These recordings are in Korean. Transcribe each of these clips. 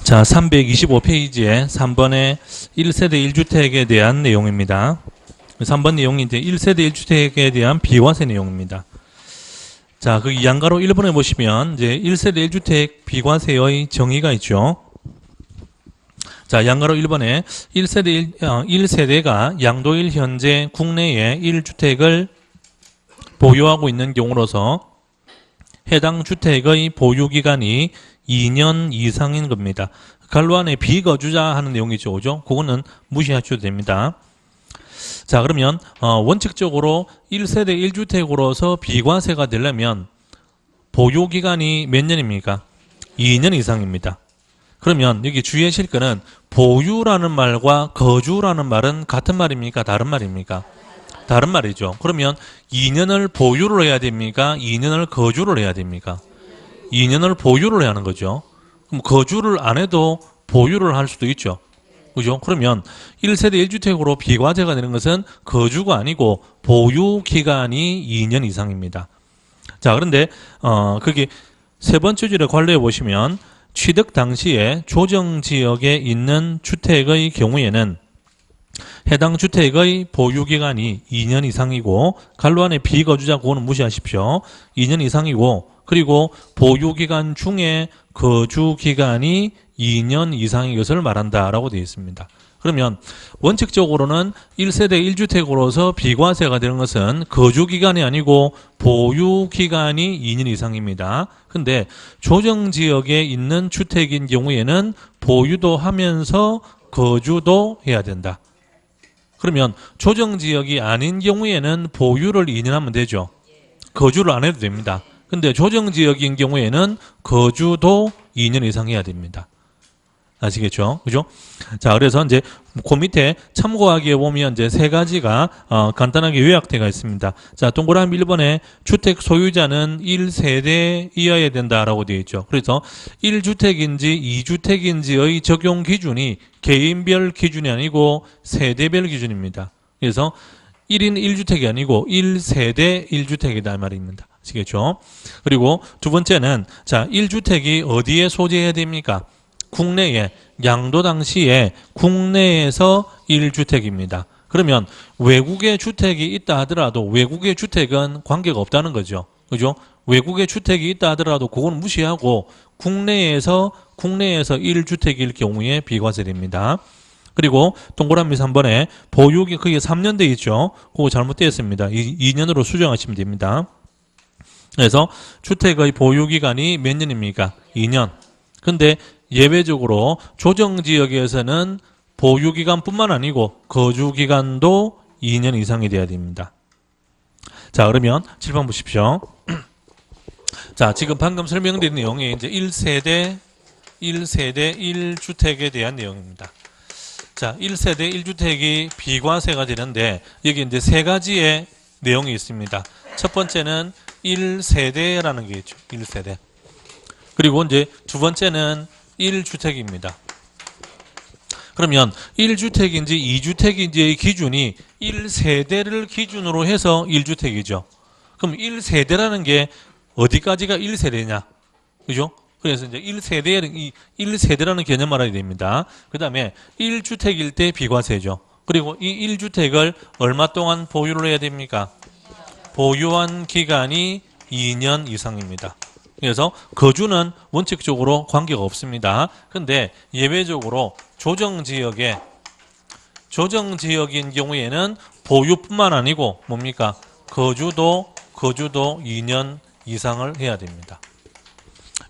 자, 325페이지에 3번의 1세대 1주택에 대한 내용입니다. 3번 내용이 이제 1세대 1주택에 대한 비과세 내용입니다. 자, 그 양가로 1번에 보시면 이제 1세대 1주택 비과세의 정의가 있죠. 자, 양가로 1번에 1세대가 양도일 현재 국내에 1주택을 보유하고 있는 경우로서 해당 주택의 보유기간이 2년 이상인 겁니다. 갈로 안에 비거주자 하는 내용이죠. 그죠? 그거는 무시하셔도 됩니다. 자, 그러면 원칙적으로 1세대 1주택으로서 비과세가 되려면 보유기간이 몇 년입니까? 2년 이상입니다. 그러면 여기 주의하실 거는 보유라는 말과 거주라는 말은 같은 말입니까? 다른 말입니까? 다른 말이죠. 그러면 2년을 보유를 해야 됩니까? 2년을 거주를 해야 됩니까? 2년을 보유를 해야 하는 거죠. 그럼 거주를 안 해도 보유를 할 수도 있죠. 그죠? 그러면 1세대 1주택으로 비과세가 되는 것은 거주가 아니고 보유 기간이 2년 이상입니다. 자, 그런데 거기 세 번째 줄에 관료해 보시면 취득 당시에 조정지역에 있는 주택의 경우에는 해당 주택의 보유기간이 2년 이상이고 갈로 안에 비거주자 그거는 무시하십시오. 2년 이상이고 그리고 보유기간 중에 거주기간이 2년 이상인 것을 말한다라고 되어 있습니다. 그러면 원칙적으로는 1세대 1주택으로서 비과세가 되는 것은 거주기간이 아니고 보유기간이 2년 이상입니다. 근데 조정지역에 있는 주택인 경우에는 보유도 하면서 거주도 해야 된다. 그러면 조정지역이 아닌 경우에는 보유를 2년 하면 되죠. 거주를 안 해도 됩니다. 근데 조정지역인 경우에는 거주도 2년 이상 해야 됩니다. 아시겠죠? 그죠? 자, 그래서 이제 그 밑에 참고하기에 보면 이제 세 가지가 간단하게 요약되어 있습니다. 자, 동그라미 1번에 주택 소유자는 1세대이어야 된다라고 되어 있죠. 그래서 1주택인지 2주택인지의 적용 기준이 개인별 기준이 아니고 세대별 기준입니다. 그래서 1인 1주택이 아니고 1세대 1주택이다 말입니다. 아시겠죠? 그리고 두 번째는 자, 1주택이 어디에 소재해야 됩니까? 국내에 양도 당시에 국내에서 1주택입니다. 그러면 외국에 주택이 있다 하더라도 외국의 주택은 관계가 없다는 거죠. 그죠? 외국에 주택이 있다 하더라도 그건 무시하고 국내에서 1주택일 경우에 비과세됩니다. 그리고 동그라미 3번에 보유기 그게 3년 돼 있죠. 그거 잘못되었습니다. 2년으로 수정하시면 됩니다. 그래서 주택의 보유기간이 몇 년입니까? 2년. 근데 예외적으로 조정지역에서는 보유기간뿐만 아니고 거주기간도 2년 이상이 돼야 됩니다. 자, 그러면 7번 보십시오. 자, 지금 방금 설명드린 내용이 이제 1세대 1주택에 대한 내용입니다. 자, 1세대 1주택이 비과세가 되는데 여기 이제 세 가지의 내용이 있습니다. 첫 번째는 1세대라는 게 있죠. 1세대. 그리고 이제 두 번째는 1주택입니다. 그러면 1주택인지 2주택인지의 기준이 1세대를 기준으로 해서 1주택이죠. 그럼 1세대라는 게 어디까지가 1세대냐? 그죠? 그래서 이제 1세대라는 개념 알아야 됩니다. 그 다음에 1주택일 때 비과세죠. 그리고 이 1주택을 얼마 동안 보유를 해야 됩니까? 보유한 기간이 2년 이상입니다. 그래서 거주는 원칙적으로 관계가 없습니다. 근데 예외적으로 조정지역인 경우에는 보유뿐만 아니고 뭡니까? 거주도 2년 이상을 해야 됩니다.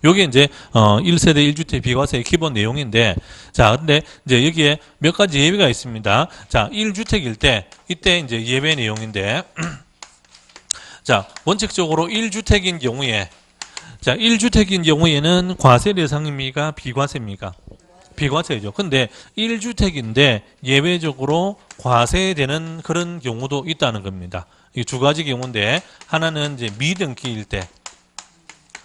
요게 이제 1세대 1주택 비과세의 기본 내용인데 자, 근데 이제 여기에 몇 가지 예외가 있습니다. 자, 1주택일 때 이때 이제 예외 내용인데 자, 원칙적으로 1주택인 경우에 자, 1주택인 경우에는 과세 대상입니까? 비과세입니까? 비과세죠. 근데 1주택인데 예외적으로 과세되는 그런 경우도 있다는 겁니다. 이 두 가지 경우인데 하나는 이제 미등기일 때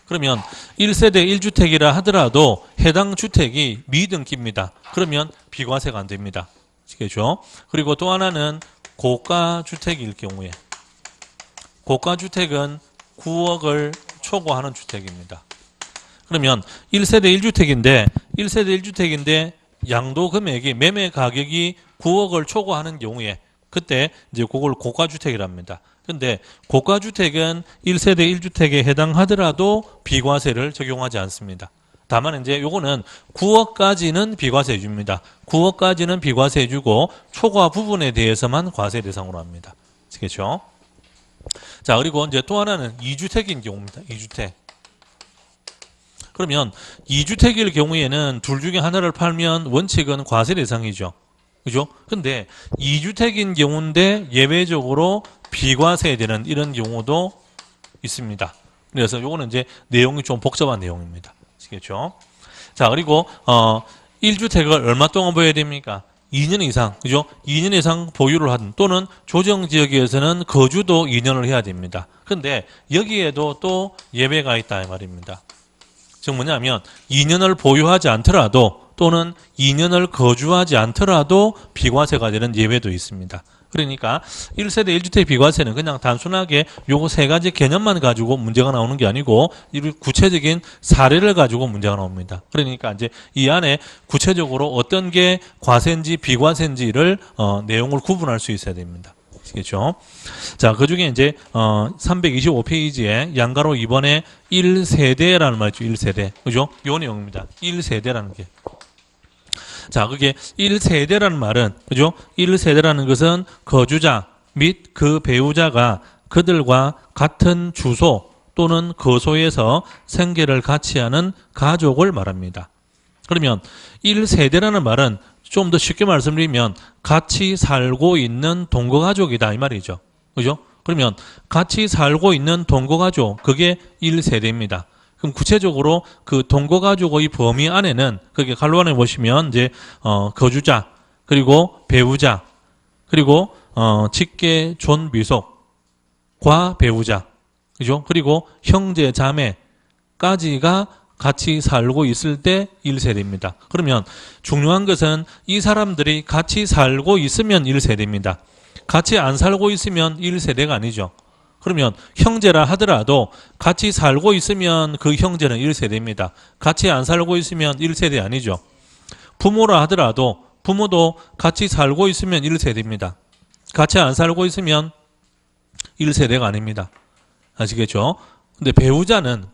그러면 1세대 1주택이라 하더라도 해당 주택이 미등기입니다. 그러면 비과세가 안 됩니다. 아시겠죠? 그리고 또 하나는 고가주택일 경우에 고가주택은 9억을 초과하는 주택입니다. 그러면 1세대 1주택인데 1세대 1주택인데 양도 금액이 매매 가격이 9억을 초과하는 경우에 그때 이제 그걸 고가주택이랍니다. 근데 고가주택은 1세대 1주택에 해당하더라도 비과세를 적용하지 않습니다. 다만 이제 요거는 9억까지는 비과세 해줍니다. 9억까지는 비과세 해주고 초과 부분에 대해서만 과세 대상으로 합니다. 아시겠죠? 자, 그리고 이제 또 하나는 2주택인 경우입니다. 2주택. 그러면 2주택일 경우에는 둘 중에 하나를 팔면 원칙은 과세 대상이죠. 그죠? 근데 2주택인 경우인데 예외적으로 비과세되는 이런 경우도 있습니다. 그래서 요거는 이제 내용이 좀 복잡한 내용입니다. 아시겠죠? 자, 그리고 1주택을 얼마 동안 보여야 됩니까? 2년 이상, 그죠? 2년 이상 보유를 하든 또는 조정지역에서는 거주도 2년을 해야 됩니다. 근데 여기에도 또 예외가 있다 이 말입니다. 즉 뭐냐면 2년을 보유하지 않더라도 또는 2년을 거주하지 않더라도 비과세가 되는 예외도 있습니다. 그러니까 1세대 1주택 비과세는 그냥 단순하게 요거 세 가지 개념만 가지고 문제가 나오는 게 아니고 구체적인 사례를 가지고 문제가 나옵니다. 그러니까 이제 이 안에 구체적으로 어떤 게 과세인지 비과세인지를 내용을 구분할 수 있어야 됩니다. 아시겠죠? 자, 그 중에 이제 325페이지에 양가로 2번에 1세대라는 말이죠. 1세대. 그죠? 요 내용입니다. 1세대라는 게. 자, 그게 1세대라는 말은, 그죠? 1세대라는 것은 거주자 및 그 배우자가 그들과 같은 주소 또는 거소에서 생계를 같이 하는 가족을 말합니다. 그러면 1세대라는 말은 좀 더 쉽게 말씀드리면 같이 살고 있는 동거가족이다 이 말이죠. 그죠? 그러면 같이 살고 있는 동거가족, 그게 1세대입니다. 그럼 구체적으로 그 동거가족의 범위 안에는 그게 갈로안에 보시면 이제 거주자 그리고 배우자 그리고 직계 존비속 과 배우자 그죠? 그리고 형제 자매까지가 같이 살고 있을 때 1세대입니다. 그러면 중요한 것은 이 사람들이 같이 살고 있으면 1세대입니다. 같이 안 살고 있으면 1세대가 아니죠. 그러면 형제라 하더라도 같이 살고 있으면 그 형제는 1세대입니다. 같이 안 살고 있으면 1세대 아니죠. 부모라 하더라도 부모도 같이 살고 있으면 1세대입니다. 같이 안 살고 있으면 1세대가 아닙니다. 아시겠죠? 근데 배우자는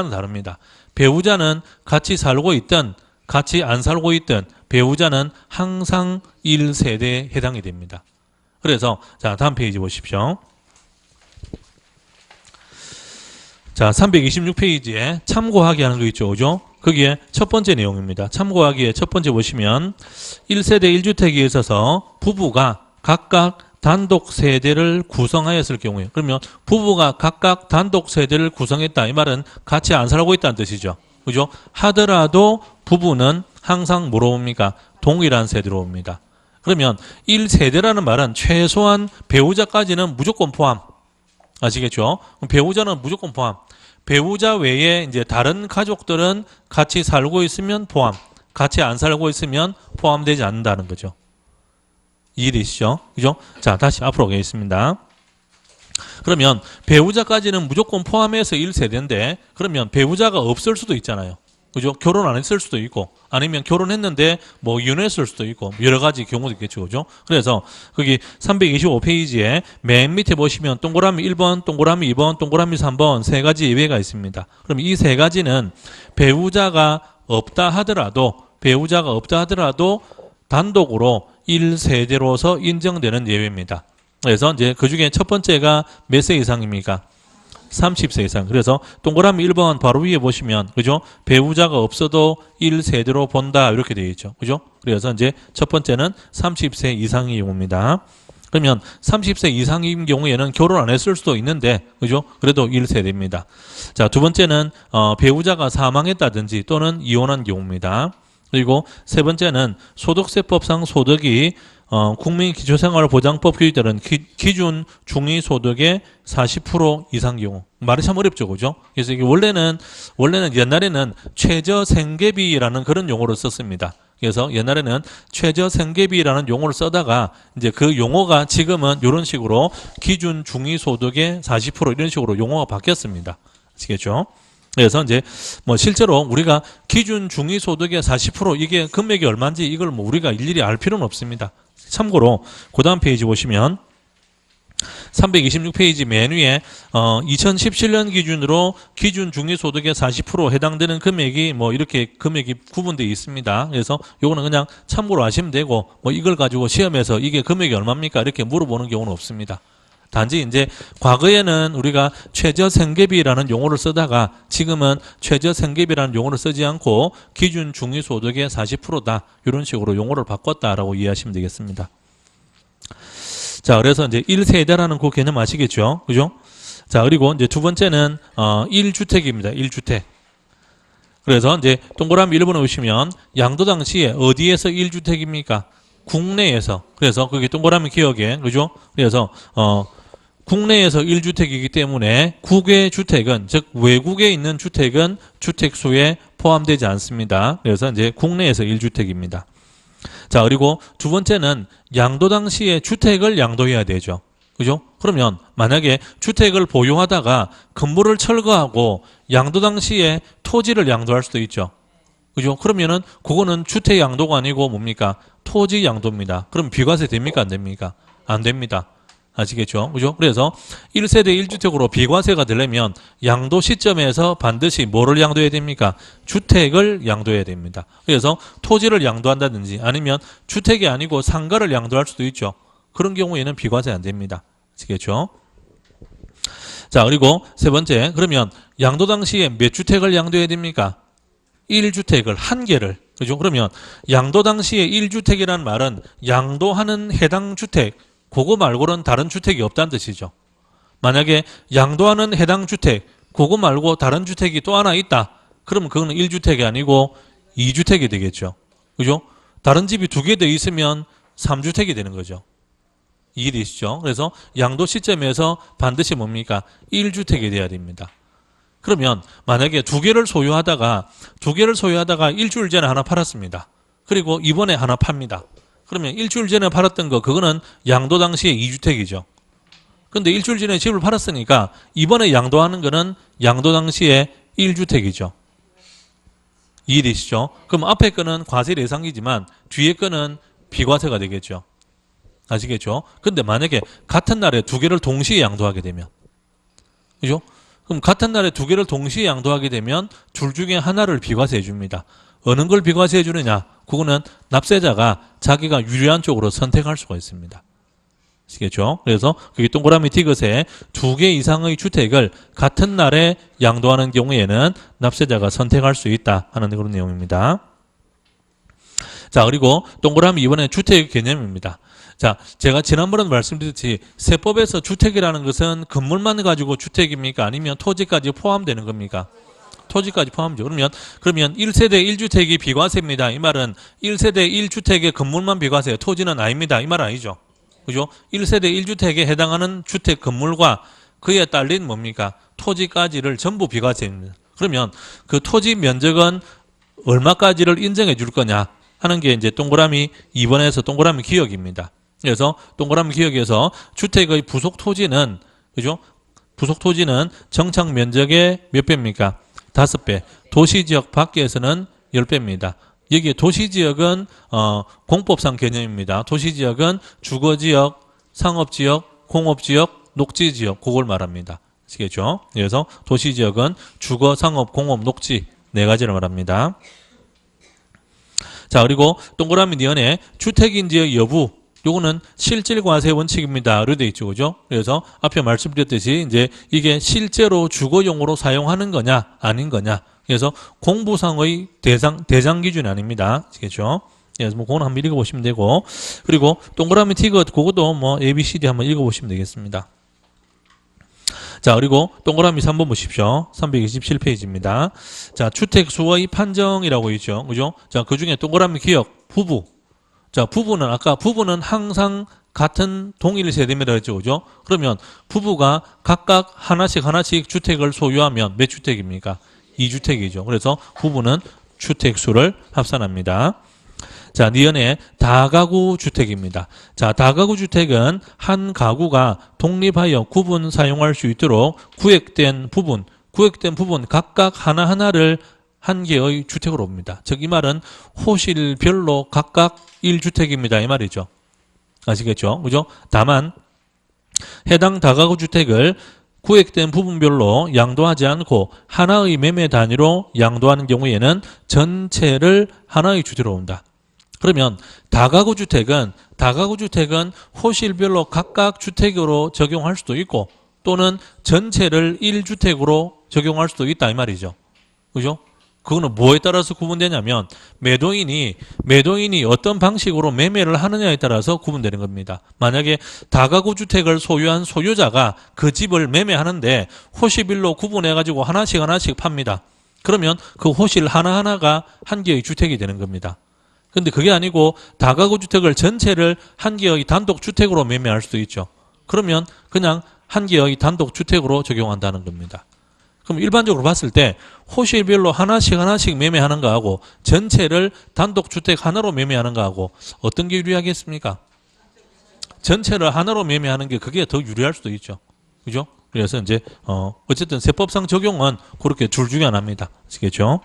다릅니다. 배우자는 같이 살고 있든 같이 안 살고 있든 배우자는 항상 1세대에 해당이 됩니다. 그래서 자, 다음 페이지 보십시오. 자, 326페이지에 참고하기 하는 거 있죠. 그죠? 거기에 첫 번째 내용입니다. 참고하기에 첫 번째 보시면 1세대 1주택에 있어서 부부가 각각 단독 세대를 구성하였을 경우에, 그러면 부부가 각각 단독 세대를 구성했다 이 말은 같이 안 살고 있다는 뜻이죠. 그죠? 하더라도 부부는 항상 뭐로 옵니까? 동일한 세대로 옵니다. 그러면 1세대라는 말은 최소한 배우자까지는 무조건 포함. 아시겠죠? 배우자는 무조건 포함. 배우자 외에 이제 다른 가족들은 같이 살고 있으면 포함. 같이 안 살고 있으면 포함되지 않는다는 거죠. 이해되시죠? 그죠? 자, 다시 앞으로 가겠습니다. 그러면 배우자까지는 무조건 포함해서 1세대인데 그러면 배우자가 없을 수도 있잖아요. 그죠? 결혼 안 했을 수도 있고 아니면 결혼했는데 뭐 이혼했을 수도 있고 여러 가지 경우도 있겠죠. 그죠? 그래서 거기 325페이지에 맨 밑에 보시면 동그라미 1번, 동그라미 2번, 동그라미 3번 세 가지 예외가 있습니다. 그럼 이 세 가지는 배우자가 없다 하더라도 단독으로 1세대로서 인정되는 예외입니다. 그래서 이제 그 중에 첫 번째가 몇 세 이상입니까? 30세 이상. 그래서 동그라미 1번 바로 위에 보시면, 그죠? 배우자가 없어도 1세대로 본다. 이렇게 되어 있죠. 그죠? 그래서 이제 첫 번째는 30세 이상의 경우입니다. 그러면 30세 이상인 경우에는 결혼 안 했을 수도 있는데, 그죠? 그래도 1세대입니다. 자, 두 번째는, 배우자가 사망했다든지 또는 이혼한 경우입니다. 그리고 세 번째는 소득세법상 소득이 국민기초생활보장법 규정에 따른 기준 중위소득의 40% 이상 경우. 말이 참 어렵죠, 그죠? 그래서 이게 원래는 옛날에는 최저생계비라는 그런 용어를 썼습니다. 그래서 옛날에는 최저생계비라는 용어를 써다가 이제 그 용어가 지금은 이런 식으로 기준 중위소득의 40% 이런 식으로 용어가 바뀌었습니다. 아시겠죠? 그래서 이제 뭐 실제로 우리가 기준 중위소득의 40% 이게 금액이 얼마인지 이걸 뭐 우리가 일일이 알 필요는 없습니다. 참고로 그 다음 페이지 보시면 326페이지 맨 위에 2017년 기준으로 기준 중위소득의 40% 해당되는 금액이 뭐 이렇게 금액이 구분되어 있습니다. 그래서 요거는 그냥 참고로 아시면 되고 뭐 이걸 가지고 시험에서 이게 금액이 얼마입니까? 이렇게 물어보는 경우는 없습니다. 단지 이제 과거에는 우리가 최저생계비라는 용어를 쓰다가 지금은 최저생계비라는 용어를 쓰지 않고 기준 중위소득의 40%다. 이런 식으로 용어를 바꿨다라고 이해하시면 되겠습니다. 자, 그래서 이제 1세대라는 그 개념 아시겠죠? 그죠? 자, 그리고 이제 두 번째는 1주택입니다. 1주택. 그래서 이제 동그라미 1번에 보시면 양도 당시에 어디에서 1주택입니까? 국내에서. 그래서 그게 동그라미 기억에, 그죠? 그래서 국내에서 1주택이기 때문에 국외 주택은, 즉 외국에 있는 주택은 주택수에 포함되지 않습니다. 그래서 이제 국내에서 1주택입니다. 자, 그리고 두 번째는 양도 당시에 주택을 양도해야 되죠. 그죠? 그러면 만약에 주택을 보유하다가 건물을 철거하고 양도 당시에 토지를 양도할 수도 있죠. 그죠? 그러면은 그거는 주택 양도가 아니고 뭡니까? 토지 양도입니다. 그럼 비과세 됩니까? 안 됩니까? 안 됩니다. 아시겠죠? 그죠? 그래서 1세대 1주택으로 비과세가 되려면 양도 시점에서 반드시 뭐를 양도해야 됩니까? 주택을 양도해야 됩니다. 그래서 토지를 양도한다든지 아니면 주택이 아니고 상가를 양도할 수도 있죠. 그런 경우에는 비과세 안 됩니다. 아시겠죠? 자, 그리고 세 번째, 그러면 양도 당시에 몇 주택을 양도해야 됩니까? 1주택을, 한 개를. 그죠? 그러면 양도 당시에 1주택이라는 말은 양도하는 해당 주택, 그거 말고는 다른 주택이 없다는 뜻이죠. 만약에 양도하는 해당 주택, 그거 말고 다른 주택이 또 하나 있다. 그러면 그거는 1주택이 아니고 2주택이 되겠죠. 그죠? 다른 집이 두 개 더 있으면 3주택이 되는 거죠. 이해되시죠? 그래서 양도 시점에서 반드시 뭡니까? 1주택이 돼야 됩니다. 그러면 만약에 두 개를 소유하다가 일주일 전에 하나 팔았습니다. 그리고 이번에 하나 팝니다. 그러면 일주일 전에 팔았던 거 그거는 양도 당시에 2주택이죠. 근데 일주일 전에 집을 팔았으니까 이번에 양도하는 거는 양도 당시에 1주택이죠. 이해되시죠? 그럼 앞에 거는 과세 대상이지만 뒤에 거는 비과세가 되겠죠. 아시겠죠? 근데 만약에 같은 날에 두 개를 동시에 양도하게 되면, 그죠? 그럼 같은 날에 두 개를 동시에 양도하게 되면 둘 중에 하나를 비과세해 줍니다. 어느 걸 비과세해 주느냐? 그거는 납세자가 자기가 유리한 쪽으로 선택할 수가 있습니다. 아시겠죠? 그래서 그게 동그라미 디귿에 두 개 이상의 주택을 같은 날에 양도하는 경우에는 납세자가 선택할 수 있다 하는 그런 내용입니다. 자, 그리고 동그라미 이번에 주택 개념입니다. 자, 제가 지난번에도 말씀드렸듯이 세법에서 주택이라는 것은 건물만 가지고 주택입니까? 아니면 토지까지 포함되는 겁니까? 토지까지 포함이죠. 그러면 1세대 1주택이 비과세입니다. 이 말은 1세대 1주택의 건물만 비과세예요. 토지는 아닙니다. 이 말 아니죠. 그죠? 1세대 1주택에 해당하는 주택 건물과 그에 딸린 뭡니까? 토지까지를 전부 비과세입니다. 그러면 그 토지 면적은 얼마까지를 인정해 줄 거냐 하는 게 이제 동그라미 2번에서 동그라미 기역입니다. 그래서 동그라미 기역에서 주택의 부속 토지는, 그죠? 부속 토지는 정착 면적의 몇 배입니까? 5배. 도시지역 밖에서는 10배입니다. 여기에 도시지역은 공법상 개념입니다. 도시지역은 주거지역, 상업지역, 공업지역, 녹지지역 그걸 말합니다. 아시겠죠? 그래서 도시지역은 주거, 상업, 공업, 녹지 네 가지를 말합니다. 자, 그리고 동그라미 니은에 주택인지의 여부, 요거는 실질과세 원칙입니다. 로 되어 있죠. 그죠? 그래서 앞에 말씀드렸듯이 이제 이게 실제로 주거용으로 사용하는 거냐, 아닌 거냐. 그래서 공부상의 대상 기준이 아닙니다. 아시겠죠? 그래서 뭐 그건 한번 읽어보시면 되고, 그리고 동그라미 티귿, 그것도 뭐 ABCD 한번 읽어보시면 되겠습니다. 자, 그리고 동그라미 3번 보십시오. 327페이지입니다. 자, 주택수의 판정이라고 있죠. 그죠? 자, 그 중에 동그라미 기역, 부부. 자, 부부는 항상 같은 동일 세대입니다. 했죠. 그죠? 그러면 부부가 각각 하나씩 주택을 소유하면 몇 주택입니까? 2주택이죠. 그래서 부부는 주택수를 합산합니다. 자, 니은의 다가구 주택입니다. 자, 다가구 주택은 한 가구가 독립하여 구분 사용할 수 있도록 구획된 부분, 구획된 부분 각각 하나하나를 한 개의 주택으로 봅니다. 즉 이 말은 호실별로 각각 1주택입니다. 이 말이죠. 아시겠죠? 그죠? 다만 해당 다가구 주택을 구획된 부분별로 양도하지 않고 하나의 매매 단위로 양도하는 경우에는 전체를 하나의 주택으로 본다. 그러면 다가구 주택은 호실별로 각각 주택으로 적용할 수도 있고 또는 전체를 1주택으로 적용할 수도 있다 이 말이죠. 그죠? 그거는 뭐에 따라서 구분되냐면 매도인이 어떤 방식으로 매매를 하느냐에 따라서 구분되는 겁니다. 만약에 다가구 주택을 소유한 소유자가 그 집을 매매하는데 호실별로 구분해가지고 하나씩 팝니다. 그러면 그 호실 하나하나가 한 개의 주택이 되는 겁니다. 근데 그게 아니고 다가구 주택을 전체를 한 개의 단독 주택으로 매매할 수도 있죠. 그러면 그냥 한 개의 단독 주택으로 적용한다는 겁니다. 그럼 일반적으로 봤을 때 호실별로 하나씩 매매하는 거하고 전체를 단독 주택 하나로 매매하는 거하고 어떤 게 유리하겠습니까? 전체를 하나로 매매하는 게 그게 더 유리할 수도 있죠. 그죠? 그래서 이제 어쨌든 세법상 적용은 그렇게 둘 중에 하나입니다. 아시겠죠?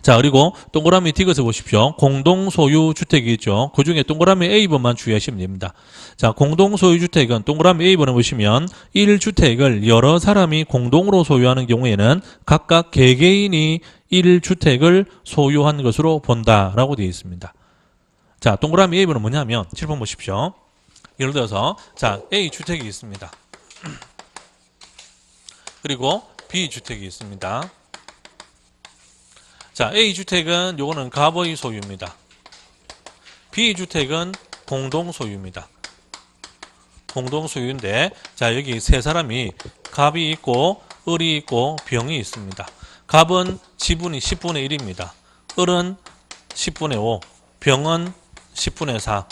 자, 그리고 동그라미 디귿을 보십시오. 공동소유 주택이 있죠. 그 중에 동그라미 A번만 주의하시면 됩니다. 자, 공동소유 주택은 동그라미 A번을 보시면 1주택을 여러 사람이 공동으로 소유하는 경우에는 각각 개개인이 1주택을 소유한 것으로 본다라고 되어 있습니다. 자, 동그라미 A번은 뭐냐면 7번 보십시오. 예를 들어서 자, A주택이 있습니다. 그리고 B주택이 있습니다. 자, A주택은 요거는 갑의 소유입니다. B주택은 공동소유입니다. 공동소유인데 자, 여기 세 사람이 갑이 있고 을이 있고 병이 있습니다. 갑은 지분이 10분의 1입니다. 을은 10분의 5, 병은 10분의 4.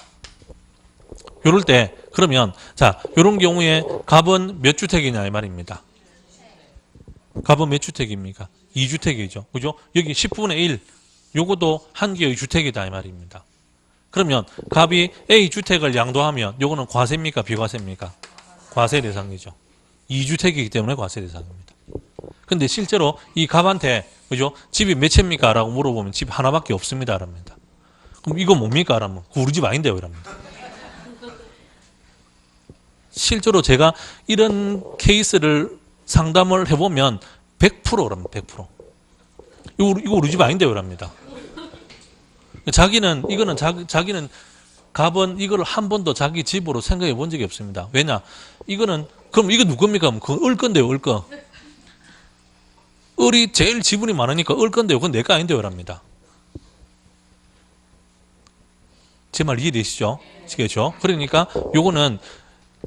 요럴 때 그러면 자, 요런 경우에 갑은 몇 주택이냐 이 말입니다. 갑은 몇 주택입니까? 2주택이죠. 그죠? 여기 10분의 1. 요것도 한 개의 주택이다 이 말입니다. 그러면 갑이 A주택을 양도하면 요거는 과세입니까? 비과세입니까? 과세 대상이죠. 2주택이기 때문에 과세 대상입니다. 근데 실제로 이 갑한테 그죠? 집이 몇 채입니까? 라고 물어보면 집 하나밖에 없습니다.랍니다. 그럼 이거 뭡니까? 라면 우리 집 아닌데요. 이랍니다. 실제로 제가 이런 케이스를 상담을 해보면 100%랍니다. 100%. 이거 우리 집 아닌데요. 랍니다. 자기는 갑은 이걸 한 번도 자기 집으로 생각해 본 적이 없습니다. 왜냐? 그럼 이거 누구 겁니까? 그건 을 건데요. 을 거. 을이 제일 지분이 많으니까 을 건데요. 그건 내 거 아닌데요. 랍니다. 제 말 이해되시죠? 아시겠죠? 그러니까 요거는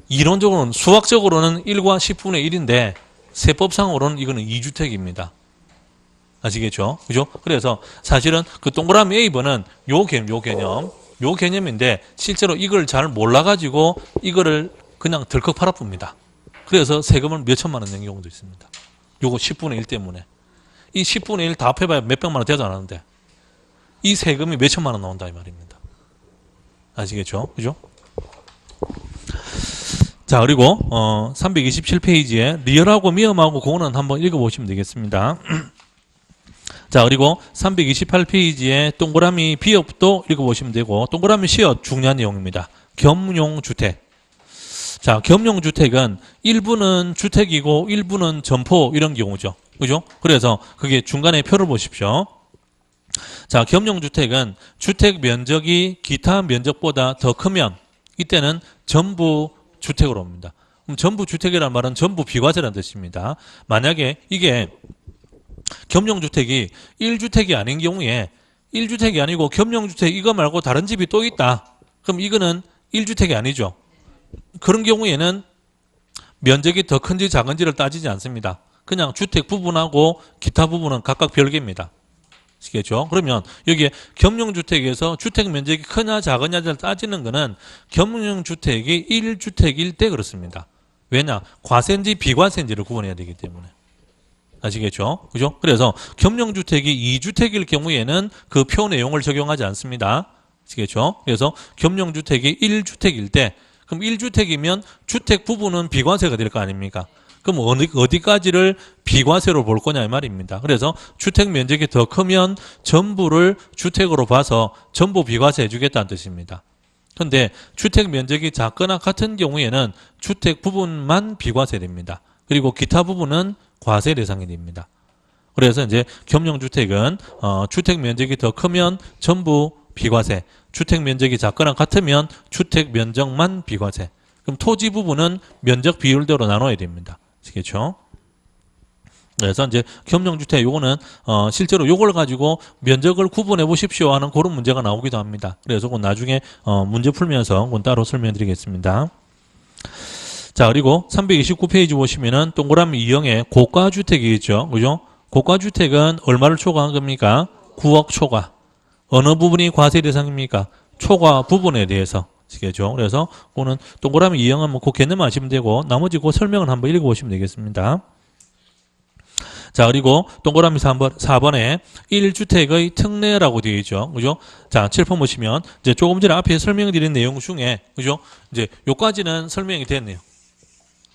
이론적으로는 수학적으로는 1과 10분의 1인데 세법상으로는 이거는 2주택입니다. 아시겠죠? 그죠? 그래서 사실은 그 동그라미 A번은 요 개념인데 실제로 이걸 잘 몰라가지고 이거를 그냥 덜컥 팔아쁩니다. 그래서 세금을 몇 천만 원 낸 경우도 있습니다. 요거 10분의 1 때문에. 이 10분의 1 다 합해봐야 몇백만 원 되지 않았는데 이 세금이 몇 천만 원 나온다 이 말입니다. 아시겠죠? 그죠? 자, 그리고 327페이지에 리얼하고 미엄하고 그거는 한번 읽어보시면 되겠습니다. 자, 그리고 328페이지에 동그라미 비읍도 읽어보시면 되고 동그라미 시옷 중요한 내용입니다. 겸용주택. 자, 겸용주택은 일부는 주택이고 일부는 점포 이런 경우죠. 그죠? 그래서 그게 중간에 표를 보십시오. 자, 겸용주택은 주택 면적이 기타 면적보다 더 크면 이때는 전부 주택으로 옵니다. 그럼 전부 주택이라는 말은 전부 비과세라는 뜻입니다. 만약에 이게 겸용주택이 1주택이 아닌 경우에 1주택이 아니고 겸용주택 이거 말고 다른 집이 또 있다. 그럼 이거는 1주택이 아니죠. 그런 경우에는 면적이 더 큰지 작은지를 따지지 않습니다. 그냥 주택 부분하고 기타 부분은 각각 별개입니다. 아시겠죠? 그러면 여기에 겸용주택에서 주택 면적이 크냐 작으냐를 따지는 거는 겸용주택이 1주택일 때 그렇습니다. 왜냐? 과세인지 비과세인지를 구분해야 되기 때문에. 아시겠죠? 그죠? 그래서 겸용주택이 2주택일 경우에는 그 표 내용을 적용하지 않습니다. 아시겠죠? 그래서 겸용주택이 1주택일 때 그럼 1주택이면 주택 부분은 비과세가 될 거 아닙니까? 그럼 어디까지를 비과세로 볼 거냐 이 말입니다. 그래서 주택 면적이 더 크면 전부를 주택으로 봐서 전부 비과세 해주겠다는 뜻입니다. 그런데 주택 면적이 작거나 같은 경우에는 주택 부분만 비과세됩니다. 그리고 기타 부분은 과세 대상이 됩니다. 그래서 이제 겸용주택은 주택 면적이 더 크면 전부 비과세, 주택 면적이 작거나 같으면 주택 면적만 비과세. 그럼 토지 부분은 면적 비율대로 나눠야 됩니다. 아시겠죠? 그래서 이제 겸용주택 요거는 실제로 요걸 가지고 면적을 구분해 보십시오 하는 그런 문제가 나오기도 합니다. 그래서 그건 나중에 문제 풀면서 그건 따로 설명드리겠습니다. 자, 그리고 329페이지 보시면은 동그라미 2형의 고가주택이 있죠. 그죠? 고가주택은 얼마를 초과한 겁니까? 9억 초과. 어느 부분이 과세 대상입니까? 초과 부분에 대해서. 아시겠죠? 그래서 그거는 동그라미 2형은 뭐 그 개념 아시면 되고 나머지 그 설명을 한번 읽어보시면 되겠습니다. 자, 그리고 동그라미 4번에 1주택의 특례라고 되어 있죠. 그죠? 자, 7번 보시면 이제 조금 전에 앞에 설명드린 내용 중에 그죠? 이제 요까지는 설명이 됐네요.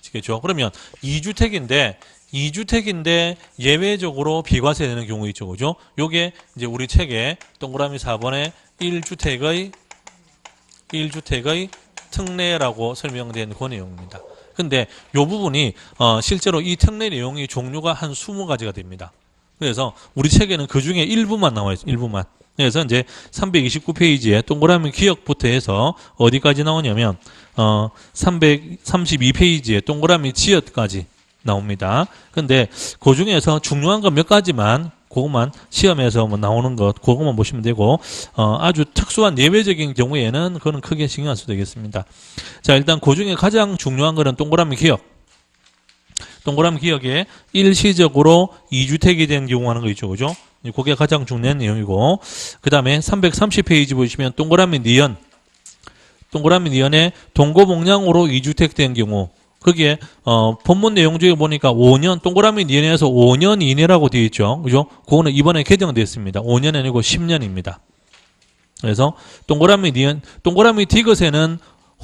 아시겠죠? 그러면 2주택인데 예외적으로 비과세되는 경우 있죠. 그죠? 요게 이제 우리 책에 동그라미 4번에 1주택의 특례라고 설명된 그 내용입니다. 근데 요 부분이 실제로 이 특례 내용이 종류가 한 20가지가 됩니다. 그래서 우리 책에는 그 중에 일부만 나와 있어요. 일부만. 그래서 이제 329페이지에 동그라미 기역부터 해서 어디까지 나오냐면 332페이지에 동그라미 지역까지 나옵니다. 근데 그 중에서 중요한 거 몇 가지만 그것만 시험에서 뭐 나오는 것 그것만 보시면 되고 아주 특수한 예외적인 경우에는 그거는 크게 신경 안 써도 되겠습니다. 자, 일단 그 중에 가장 중요한 거는 동그라미 기역. 동그라미 기역에 일시적으로 2주택이 된 경우 하는 거 있죠. 그죠? 그게 가장 중요한 내용이고 그 다음에 330페이지 보시면 동그라미 니은. 동그라미 니은에 동고목량으로 2주택 된 경우 거기에 본문 내용 중에 보니까 5년 동그라미 니은에서 5년 이내라고 되어 있죠. 그죠? 그거는 이번에 개정됐습니다. 5년이 아니고 10년입니다. 그래서 동그라미 니은, 동그라미 디귿에는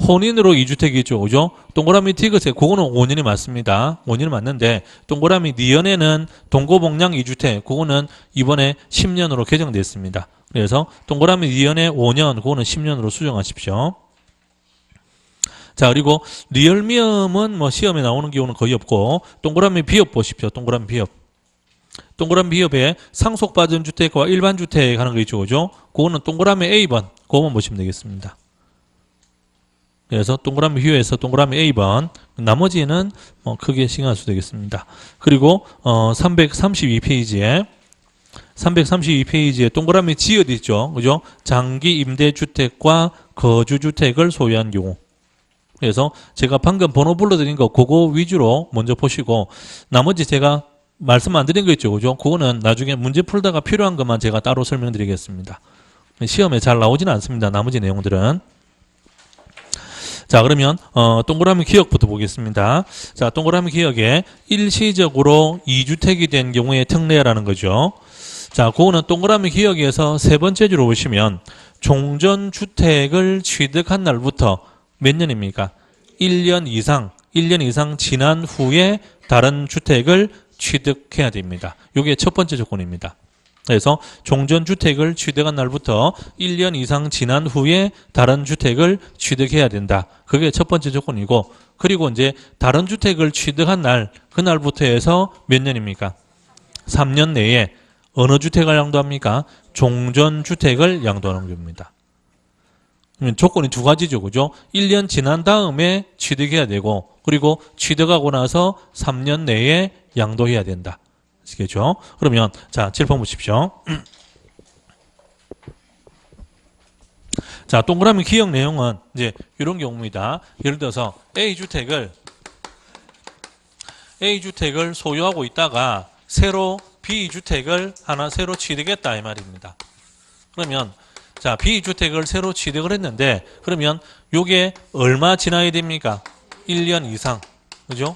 혼인으로 2주택이 있죠. 그죠? 동그라미 디귿에 그거는 5년이 맞습니다. 5년이 맞는데 동그라미 니은에는 동고목량 2주택 그거는 이번에 10년으로 개정됐습니다. 그래서 동그라미 니은에 5년 그거는 10년으로 수정하십시오. 자, 그리고 리얼미엄은 뭐 시험에 나오는 경우는 거의 없고 동그라미 비읍 보십시오. 동그라미 비읍. 동그라미 비읍에 상속받은 주택과 일반 주택 하는 거 있죠. 그죠? 그거는 동그라미 A번. 그거만 보시면 되겠습니다. 그래서 동그라미 비읍에서 동그라미 A번. 나머지는 뭐 크게 신경 안 써도 되겠습니다. 그리고 332페이지에 동그라미 지읒 있죠. 그죠? 장기 임대주택과 거주주택을 소유한 경우. 그래서 제가 방금 번호 불러드린 거 그거 위주로 먼저 보시고 나머지 제가 말씀 안 드린 거 있죠. 그죠? 그거는 나중에 문제 풀다가 필요한 것만 제가 따로 설명드리겠습니다. 시험에 잘 나오지는 않습니다. 나머지 내용들은. 자, 그러면 동그라미 기역부터 보겠습니다. 자, 동그라미 기역에 일시적으로 2주택이 된 경우의 특례라는 거죠. 자, 그거는 동그라미 기역에서 세 번째 줄로 보시면 종전주택을 취득한 날부터 몇 년입니까? 1년 이상 지난 후에 다른 주택을 취득해야 됩니다. 이게 첫 번째 조건입니다. 그래서 종전주택을 취득한 날부터 1년 이상 지난 후에 다른 주택을 취득해야 된다. 그게 첫 번째 조건이고 그리고 이제 다른 주택을 취득한 날, 그날부터 해서 몇 년입니까? 3년 내에 어느 주택을 양도합니까? 종전주택을 양도하는 겁니다. 조건이 두 가지죠. 그죠? 1년 지난 다음에 취득해야 되고 그리고 취득하고 나서 3년 내에 양도해야 된다. 아시겠죠? 그러면 자, 7번 보십시오. 자, 동그라미 기역 내용은 이제 이런 경우입니다. 예를 들어서 A주택을 소유하고 있다가 새로 B주택을 하나 새로 취득했다 이 말입니다. 그러면 자, B주택을 새로 취득을 했는데 그러면 요게 얼마 지나야 됩니까? 1년 이상. 그죠?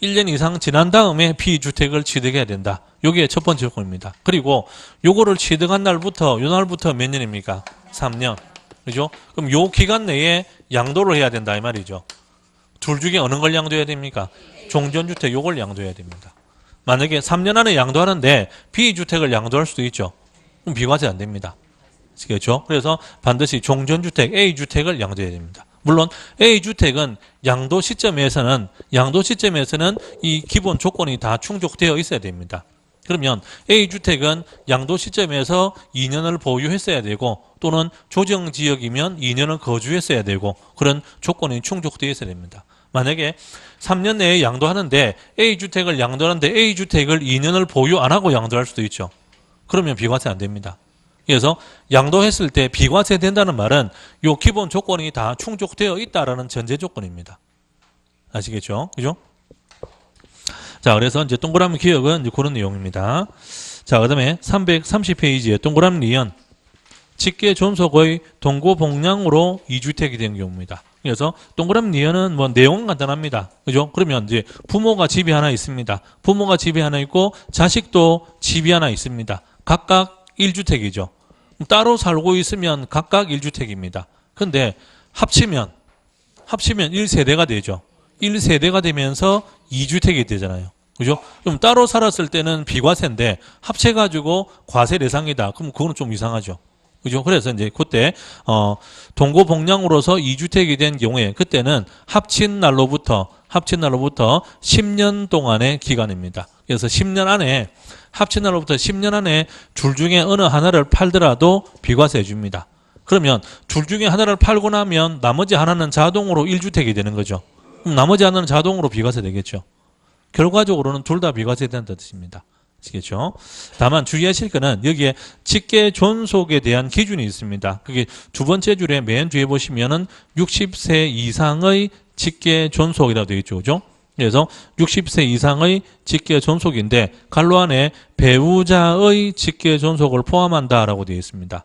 1년 이상 지난 다음에 B주택을 취득해야 된다. 요게 첫 번째 조건입니다. 그리고 요거를 취득한 날부터 요 날부터 몇 년입니까? 3년. 그죠? 그럼 요 기간 내에 양도를 해야 된다 이 말이죠. 둘 중에 어느 걸 양도해야 됩니까? 종전주택 요걸 양도해야 됩니다. 만약에 3년 안에 양도하는데 B주택을 양도할 수도 있죠. 그럼 비과세 안 됩니다. 아시겠죠? 그래서 반드시 종전주택 A주택을 양도해야 됩니다. 물론 A주택은 양도 시점에서는 이 기본 조건이 다 충족되어 있어야 됩니다. 그러면 A주택은 양도 시점에서 2년을 보유했어야 되고 또는 조정지역이면 2년을 거주했어야 되고 그런 조건이 충족되어 있어야 됩니다. 만약에 3년 내에 양도하는데 A주택을 양도하는데 A주택을 2년을 보유 안 하고 양도할 수도 있죠. 그러면 비과세 안 됩니다. 그래서 양도했을 때 비과세 된다는 말은 요 기본 조건이 다 충족되어 있다라는 전제 조건입니다. 아시겠죠? 그죠? 자, 그래서 이제 동그라미 기억은 이제 그런 내용입니다. 자, 그 다음에 330페이지에 동그라미 리언. 직계 존속의 동고복량으로 2주택이 된 경우입니다. 그래서 동그라미 리언은 뭐 내용은 간단합니다. 그죠? 그러면 이제 부모가 집이 하나 있습니다. 부모가 집이 하나 있고 자식도 집이 하나 있습니다. 각각 1주택이죠. 따로 살고 있으면 각각 1주택입니다. 근데 합치면 1세대가 되죠. 1세대가 되면서 2주택이 되잖아요. 그죠? 그럼 따로 살았을 때는 비과세인데 합쳐가지고 과세 대상이다. 그럼 그거는 좀 이상하죠. 그죠? 그래서 이제 그때 동고복량으로서 2주택이 된 경우에 그때는 합친 날로부터 10년 동안의 기간입니다. 그래서 10년 안에 합친 날로부터 10년 안에 둘 중에 어느 하나를 팔더라도 비과세 해줍니다. 그러면 둘 중에 하나를 팔고 나면 나머지 하나는 자동으로 1주택이 되는 거죠. 그럼 나머지 하나는 자동으로 비과세 되겠죠. 결과적으로는 둘 다 비과세 된다는 뜻입니다. 아시겠죠? 다만 주의하실 거는 여기에 직계 존속에 대한 기준이 있습니다. 그게 두 번째 줄에 맨 뒤에 보시면은 60세 이상의 직계 존속이라고 되어 있죠. 그죠? 그래서 60세 이상의 직계 존속인데 갈로 안에 배우자의 직계 존속을 포함한다라고 되어 있습니다.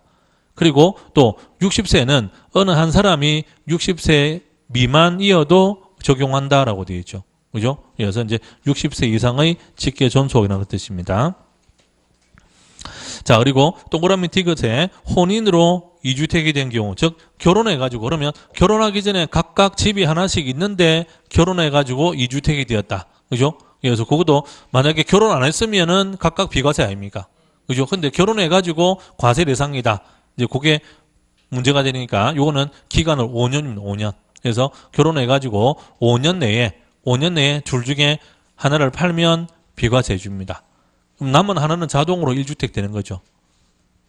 그리고 또 60세는 어느 한 사람이 60세 미만이어도 적용한다라고 되어 있죠. 그죠? 그래서 이제 60세 이상의 직계 존속이라는 뜻입니다. 자, 그리고 동그라미 디귿에 혼인으로 2주택이 된 경우, 즉 결혼해가지고 그러면 결혼하기 전에 각각 집이 하나씩 있는데 결혼해가지고 2주택이 되었다. 그죠? 그래서 그것도 만약에 결혼 안 했으면은 각각 비과세 아닙니까? 그죠? 근데 결혼해가지고 과세 대상이다. 이제 그게 문제가 되니까 요거는 기간을 5년입니다. 5년. 그래서 결혼해가지고 5년 내에 둘 중에 하나를 팔면 비과세 해줍니다. 그럼 남은 하나는 자동으로 1주택 되는 거죠.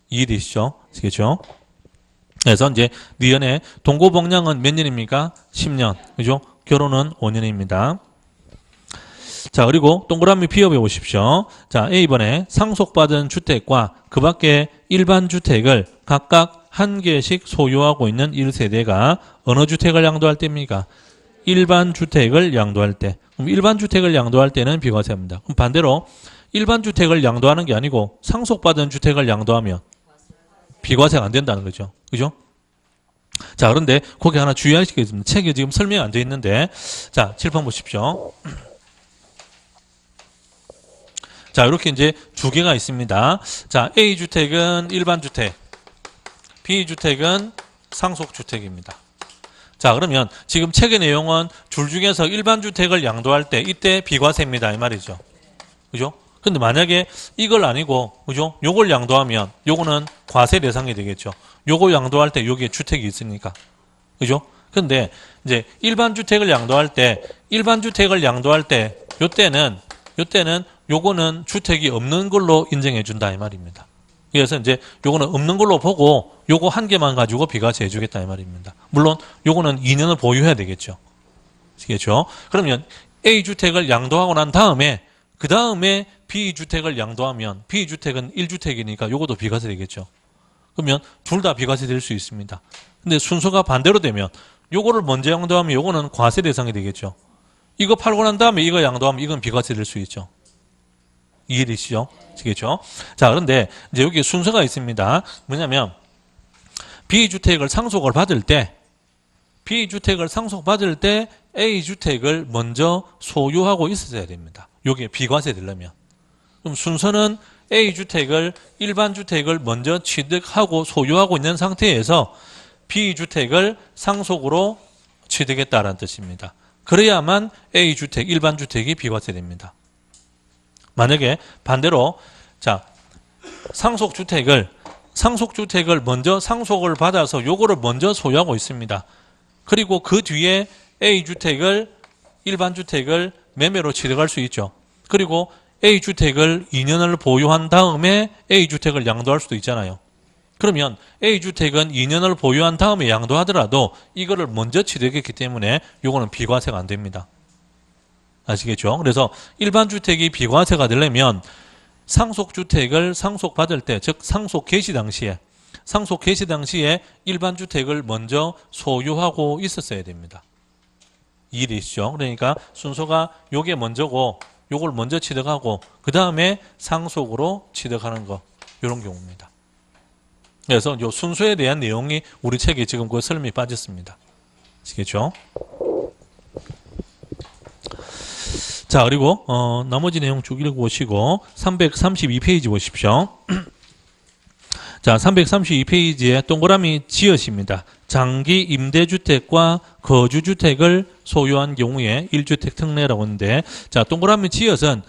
이해되시죠? 아시겠죠? 그래서 이제 니은의 동고복량은 몇 년입니까? 10년. 그죠? 결혼은 5년입니다. 자, 그리고 동그라미 비업해 보십시오. 자, A번에 상속받은 주택과 그 밖에 일반 주택을 각각 한 개씩 소유하고 있는 1세대가 어느 주택을 양도할 때입니까? 일반 주택을 양도할 때. 그럼 일반 주택을 양도할 때는 비과세입니다. 그럼 반대로 일반 주택을 양도하는 게 아니고 상속받은 주택을 양도하면 비과세가 안 된다는 거죠. 그죠? 자, 그런데 거기 하나 주의하실 게 있습니다. 책에 지금 설명이 안 되어 있는데, 자, 칠판 보십시오. 자, 이렇게 이제 두 개가 있습니다. 자, A주택은 일반 주택, B주택은 상속 주택입니다. 자, 그러면 지금 책의 내용은 둘 중에서 일반 주택을 양도할 때 이때 비과세입니다. 이 말이죠. 그죠? 근데 만약에 이걸 아니고, 그죠? 요걸 양도하면 요거는 과세 대상이 되겠죠. 요거 양도할 때 여기에 주택이 있으니까. 그죠? 근데 이제 일반 주택을 양도할 때 요때는 요거는 주택이 없는 걸로 인정해 준다 이 말입니다. 그래서 이제 요거는 없는 걸로 보고 요거 한 개만 가지고 비과세 해주겠다 이 말입니다. 물론 요거는 2년을 보유해야 되겠죠. 아시겠죠? 그러면 A주택을 양도하고 난 다음에 그 다음에 B주택을 양도하면 B주택은 1주택이니까 요것도 비과세 되겠죠. 그러면 둘 다 비과세 될 수 있습니다. 근데 순서가 반대로 되면 요거를 먼저 양도하면 요거는 과세 대상이 되겠죠. 이거 팔고 난 다음에 이거 양도하면 이건 비과세 될 수 있죠. 이해되시죠? 아시겠죠? 자, 그런데 이제 여기 순서가 있습니다. 뭐냐면 B주택을 상속을 받을 때 A주택을 먼저 소유하고 있어야 됩니다. 여기에 비과세 되려면. 그럼 순서는 A주택을 일반 주택을 먼저 취득하고 소유하고 있는 상태에서 B주택을 상속으로 취득했다라는 뜻입니다. 그래야만 A주택, 일반 주택이 비과세됩니다. 만약에 반대로 자, 상속주택을 먼저 상속을 받아서 요거를 먼저 소유하고 있습니다. 그리고 그 뒤에 A주택을 일반 주택을 매매로 취득할 수 있죠. 그리고 A주택을 2년을 보유한 다음에 A주택을 양도할 수도 있잖아요. 그러면 A주택은 2년을 보유한 다음에 양도하더라도 이거를 먼저 취득했기 때문에 요거는 비과세가 안 됩니다. 아시겠죠? 그래서 일반 주택이 비과세가 되려면 상속주택을 상속받을 때, 즉 상속 개시 당시에 일반 주택을 먼저 소유하고 있었어야 됩니다. 이해되시죠? 그러니까 순서가 요게 먼저고 요걸 먼저 취득하고 그 다음에 상속으로 취득하는 거, 이런 경우입니다. 그래서 요 순서에 대한 내용이 우리 책에 지금 그 설명이 빠졌습니다. 아시겠죠? 자, 그리고 나머지 내용 쭉 읽어보시고 332페이지 보십시오. 자, 332페이지에 동그라미 지읒입니다. 장기 임대주택과 거주주택을 소유한 경우에 1주택 특례라고 하는데, 자, 동그라미 지읒은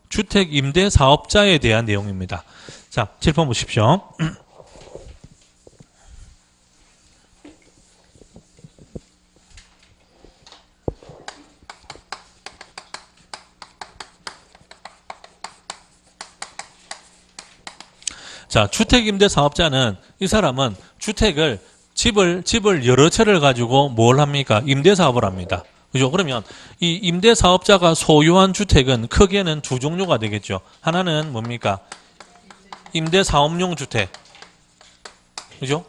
주택 임대 사업자에 대한 내용입니다. 자, 칠판 보십시오. 자, 주택임대사업자는 이 사람은 집을 여러 채를 가지고 뭘 합니까? 임대사업을 합니다. 그죠? 그러면 이 임대사업자가 소유한 주택은 크게는 두 종류가 되겠죠. 하나는 뭡니까? 임대사업용 주택. 그죠?